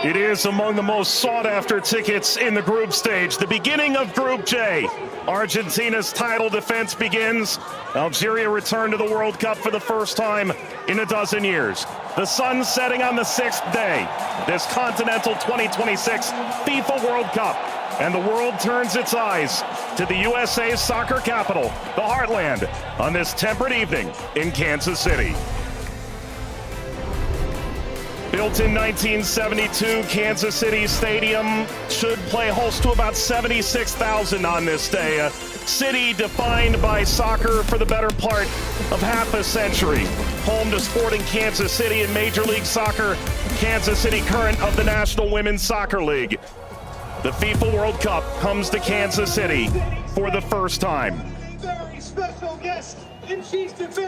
It is among the most sought-after tickets in the group stage. The beginning of Group J. Argentina's title defense begins. Algeria returned to the World Cup for the first time in a dozen years. The sun setting on the sixth day. This Continental 2026 FIFA World Cup. And the world turns its eyes to the USA's soccer capital, the Heartland, on this temperate evening in Kansas City. Built in 1972, Kansas City Stadium should play host to about 76,000 on this day. A city defined by soccer for the better part of half a century. Home to Sporting Kansas City in Major League Soccer, Kansas City current of the National Women's Soccer League. The FIFA World Cup comes to Kansas City for the first time.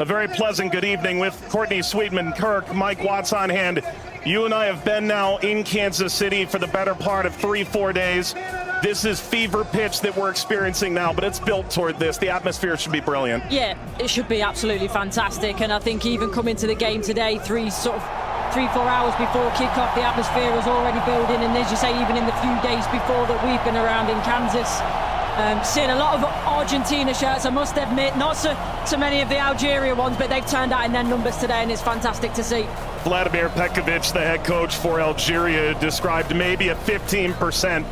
A very pleasant good evening with Courtney Sweetman-Kirk, Mike Watts on hand. You and I have been now in Kansas City for the better part of 3-4 days. This is fever pitch that we're experiencing now, but it's built toward this. The atmosphere should be brilliant. Yeah, it should be absolutely fantastic. And I think even coming to the game today, 3-4 hours before kickoff, the atmosphere was already building. And as you say, even in the few days before that we've been around in Kansas, seeing a lot of Argentina shirts, I must admit, not so many of the Algeria ones, but they've turned out in their numbers today, and it's fantastic to see. Vladimir Petkovic, the head coach for Algeria, described maybe a 15%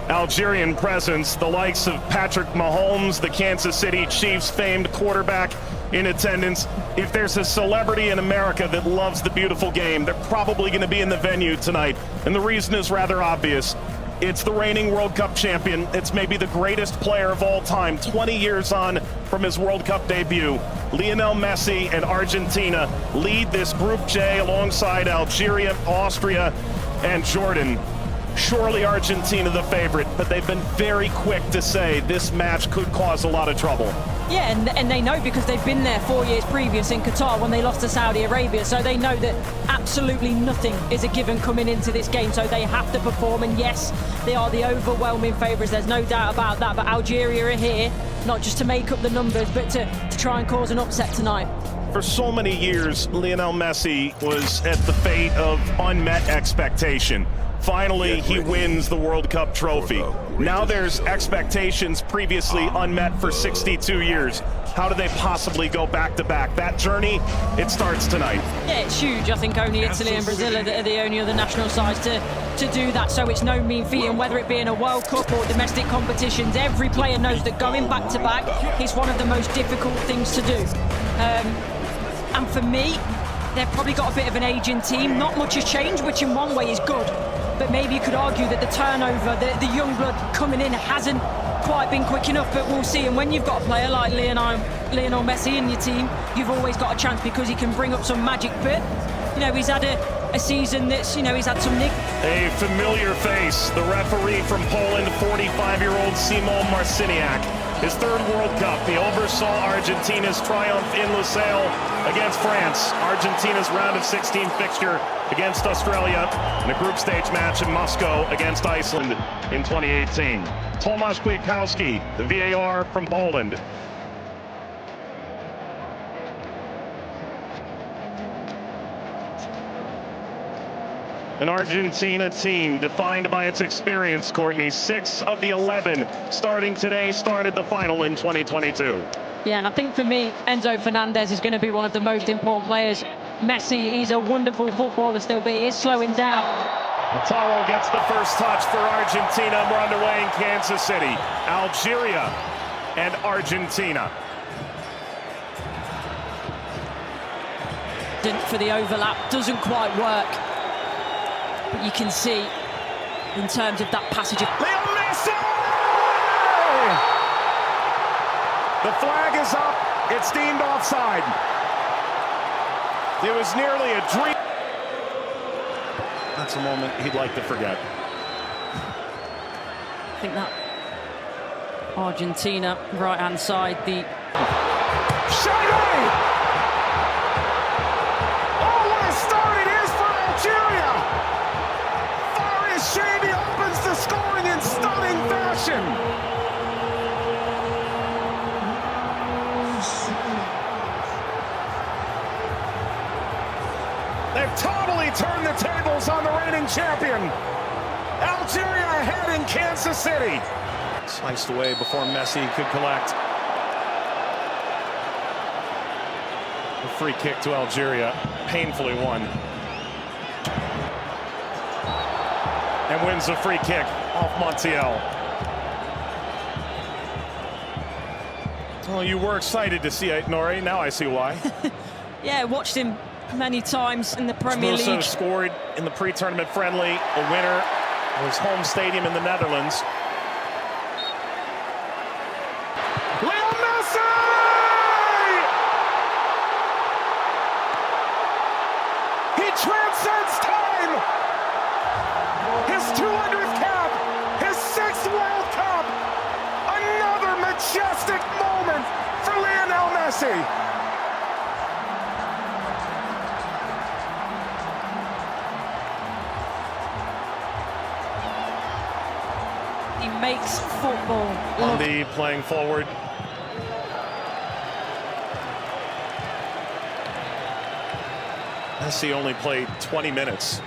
Algerian presence. The likes of Patrick Mahomes, the Kansas City Chiefs famed quarterback, in attendance. If there's a celebrity in America that loves the beautiful game, they're probably going to be in the venue tonight. And the reason is rather obvious. It's the reigning World Cup champion. It's maybe the greatest player of all time, 20 years on from his World Cup debut. Lionel Messi and Argentina lead this Group J alongside Algeria, Austria, and Jordan. Surely Argentina the favorite, but they've been very quick to say this match could cause a lot of trouble. Yeah, and they know because they've been there 4 years previous in Qatar when they lost to Saudi Arabia, so they know that absolutely nothing is a given coming into this game, so they have to perform. And yes, they are the overwhelming favourites, there's no doubt about that, but Algeria are here not just to make up the numbers, but to try and cause an upset tonight. For so many years, Lionel Messi was at the fate of unmet expectation. Finally, he wins the World Cup trophy. Now there's expectations previously unmet for 62 years. How do they possibly go back-to-back? That journey, it starts tonight. Yeah, it's huge. I think only Italy and Brazil are the only other national sides to do that, so it's no mean feat. And whether it be in a World Cup or domestic competitions, every player knows that going back-to-back is one of the most difficult things to do. And for me, they've probably got a bit of an aging team. Not much has changed, which in one way is good. But maybe you could argue that the turnover, the young blood coming in hasn't quite been quick enough, but we'll see. And when you've got a player like Lionel Messi in your team, you've always got a chance because he can bring up some magic. But, you know, he's had a season that's, you know, he's had some nick. A familiar face, the referee from Poland, 45-year-old Szymon Marciniak. His third World Cup, he oversaw Argentina's triumph in Lusail against France. Argentina's round of 16 fixture against Australia in a group stage match in Moscow against Iceland in 2018. Tomasz Kwiatkowski, the VAR from Poland. An Argentina team defined by its experience, Courtney. 6 of the 11 starting today started the final in 2022. Yeah, and I think for me, Enzo Fernandez is going to be one of the most important players. Messi, he's a wonderful footballer still, but he is slowing down. Lautaro gets the first touch for Argentina. We're underway in Kansas City. Algeria and Argentina. For the overlap, doesn't quite work. But you can see, in terms of that passage of... Leo Messi! The flag is up. It's deemed offside. It was nearly a dream. That's a moment he'd like to forget. I think that Argentina, right-hand side, the... Shady! Oh, what a start it is for Algeria! Shady opens the scoring in stunning fashion. They've totally turned the tables on the reigning champion. Algeria ahead in Kansas City. Sliced away before Messi could collect. A free kick to Algeria, painfully won. And wins the free kick off Montiel. Well, you were excited to see it, Nori. Now I see why. Yeah, watched him many times in the Premier League. Also scored in the pre-tournament friendly, a winner of his home stadium in the Netherlands. Leo Messi! He transcends time! His 200th cap! His 6th World Cup! Another majestic moment for Lionel Messi! He makes football. Andy playing forward. Messi only played 20 minutes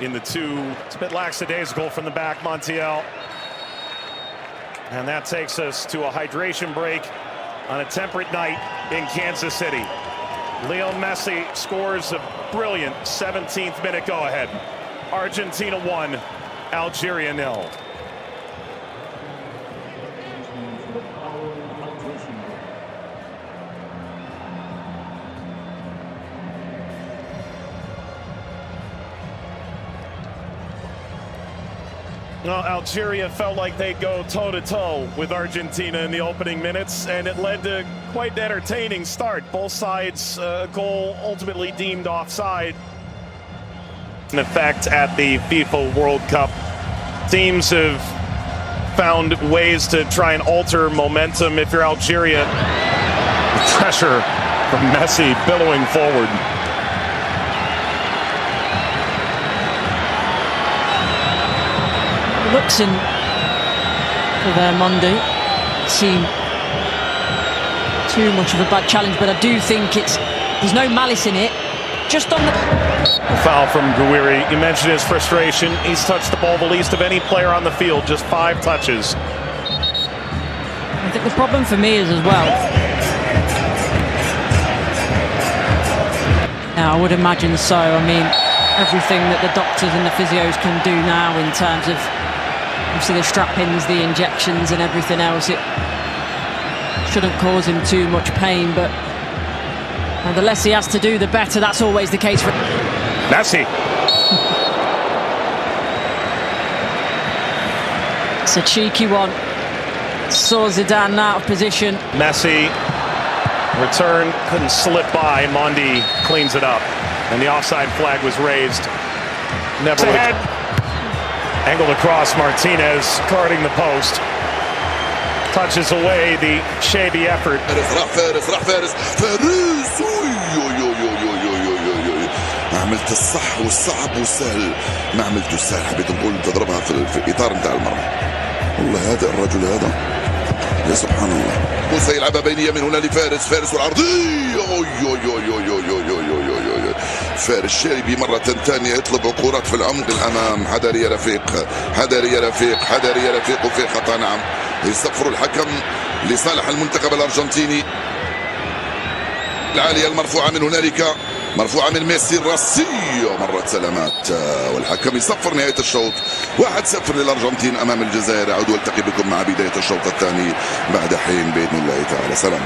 in the two. It's a bit lackadaisical from the back, Montiel. And that takes us to a hydration break on a temperate night in Kansas City. Leo Messi scores a brilliant 17th minute go-ahead. Argentina 1, Algeria 0. Well, Algeria felt like they'd go toe-to-toe with Argentina in the opening minutes, and it led to quite an entertaining start. Both sides, goal ultimately deemed offside. In effect at the FIFA World Cup, teams have found ways to try and alter momentum. If you're Algeria, pressure from Messi billowing forward. Looks in for their Monday. Seem too much of a bad challenge, but I do think there's no malice in it. Just on the foul from Gouiri. You mentioned his frustration. He's touched the ball the least of any player on the field, just 5 touches. I think the problem for me is as well. Now, I would imagine so. I mean, everything that the doctors and the physios can do now in terms of obviously the strap-ins, the injections and everything else, it shouldn't cause him too much pain, but the less he has to do, the better. That's always the case for Messi. It's a cheeky one. Saw Zidane out of position. Messi, return, couldn't slip by. Mondi cleans it up, and the offside flag was raised. Never ahead. Angled across, Martinez guarding the post. Touches away the shabby effort. ما عملت الصح والصعب والسهل، ما عملت السهل. حبيت نقول تضربها في الاطار نتاع المرمى. والله هذا الرجل هذا يا سبحان الله. موسى يلعبها بينيه من هنا لفارس، فارس والعرضيه. فارس شاربي مرة ثانية يطلب كرات في العمق الأمام. حذر يا رفيق، حذر يا رفيق، حذر يا رفيق. وفي خطأ نعم. يصفر الحكم لصالح المنتخب الأرجنتيني. العالية المرفوعة من هنالك، مرفوعة من ميسي الراسية. مرت سلامات والحكم يصفر نهاية الشوط. 1-0 للأرجنتين أمام الجزائر. أعود والتقي بكم مع بداية الشوط الثاني بعد حين بإذن الله تعالى. سلام.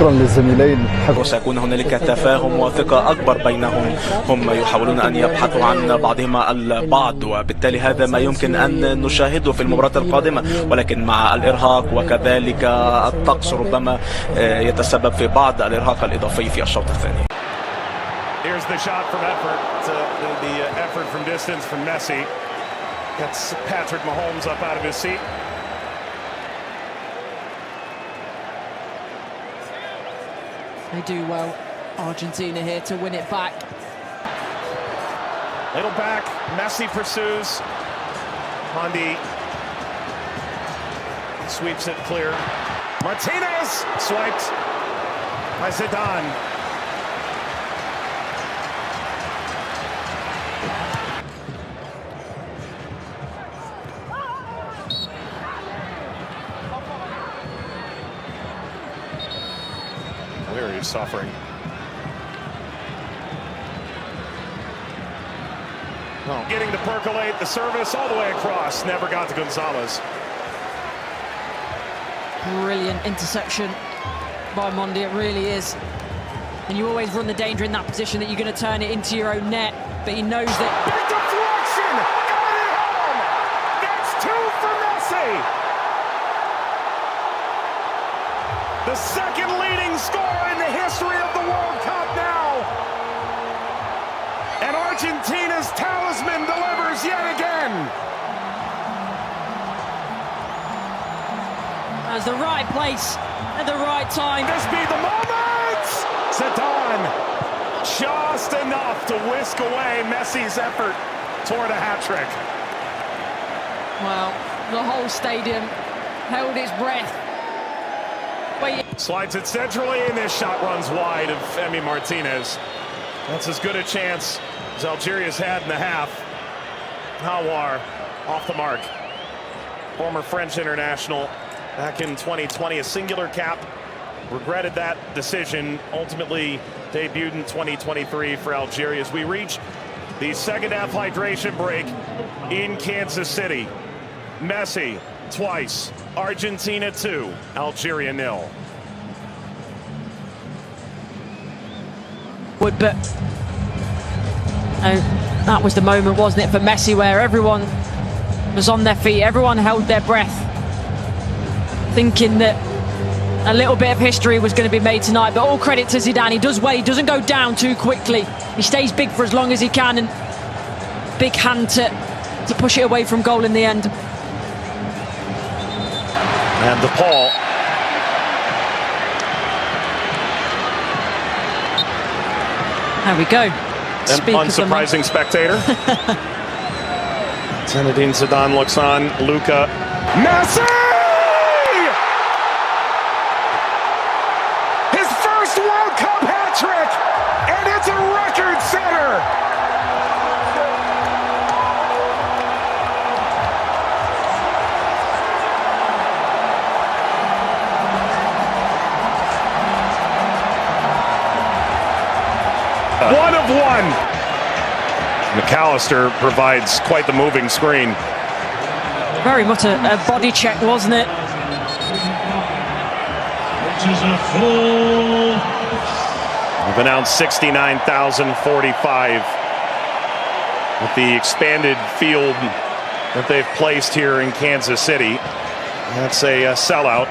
شكرا للزميلين. وسيكون هنالك تفاهم وثقة أكبر بينهم. هم يحاولون أن يبحثوا عن بعضهما البعض، وبالتالي هذا ما يمكن أن نشاهده في المباراة القادمة، ولكن مع الإرهاق وكذلك الطقس ربما يتسبب في بعض الإرهاق الإضافي في الشوط الثاني. Here's the shot from effort. The effort from distance from Messi. Gets Patrick Mahomes up out of his seat. They do well, Argentina here, to win it back. Little back, Messi pursues. Mondi Sweeps it clear. Martinez swiped by Zidane. Where he's suffering. Oh. Getting to percolate the service all the way across. Never got to Gonzalez. Brilliant interception by Mondi, it really is. And you always run the danger in that position that you're going to turn it into your own net, but he knows that. Big deflection! Got it home! That's 2 for Messi! The second leading scorer in the history of the World Cup now! And Argentina's talisman delivers yet again! That's the right place at the right time. This be the moment! Zidane, just enough to whisk away Messi's effort toward a hat-trick. Well, the whole stadium held its breath. Slides it centrally, and this shot runs wide of Emi Martinez. That's as good a chance as Algeria's had in the half. Hawar off the mark. Former French international back in 2020, a singular cap. Regretted that decision. Ultimately debuted in 2023 for Algeria as we reach the second half hydration break in Kansas City. Messi twice. Argentina 2, Algeria 0. But that was the moment, wasn't it, for Messi, where everyone was on their feet, everyone held their breath, thinking that a little bit of history was going to be made tonight. But all credit to Zidane. He does well, he doesn't go down too quickly. He stays big for as long as he can, and big hand to push it away from goal in the end. And DePaul. There we go. An unsurprising spectator. Zinedine Zidane looks on. Luka. Messi! His first World Cup hat-trick! And it's a record setter! One of one. McAllister provides quite the moving screen. Very much a body check, wasn't it? We've announced 69,045 with the expanded field that they've placed here in Kansas City. That's a sellout.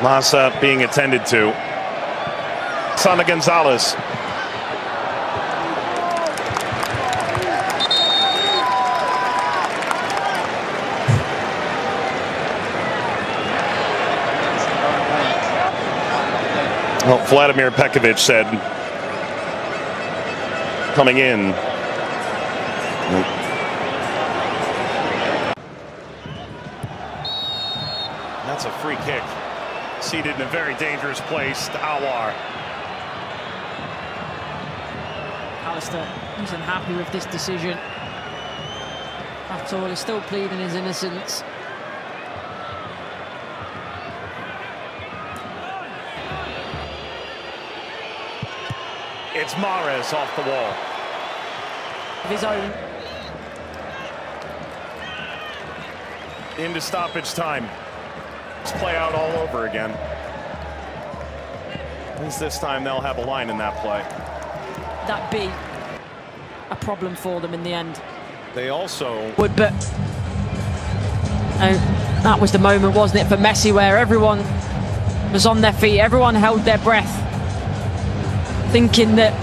Massa being attended to. Sana Gonzalez. Well, Vladimir Pekovic said coming in. That's a free kick. Seated in a very dangerous place to Hawar. Alistair isn't happy with this decision at all. He's still pleading his innocence. It's Mahrez off the wall. Of his own. Into stoppage time. Let's play out all over again. At least this time they'll have a line in that play. That be a problem for them in the end. They also But that was the moment, wasn't it, for Messi, where everyone was on their feet, everyone held their breath, thinking that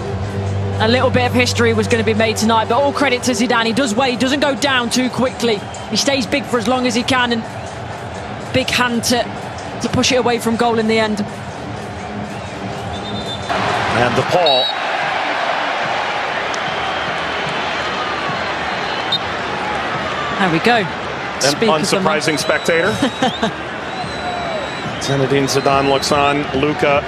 a little bit of history was going to be made tonight. But all credit to Zidane. He does well, he doesn't go down too quickly. He stays big for as long as he can, and big hand to push it away from goal in the end. and DePaul. There we go. Speak unsurprising spectator. Zinedine Zidane looks on. Luka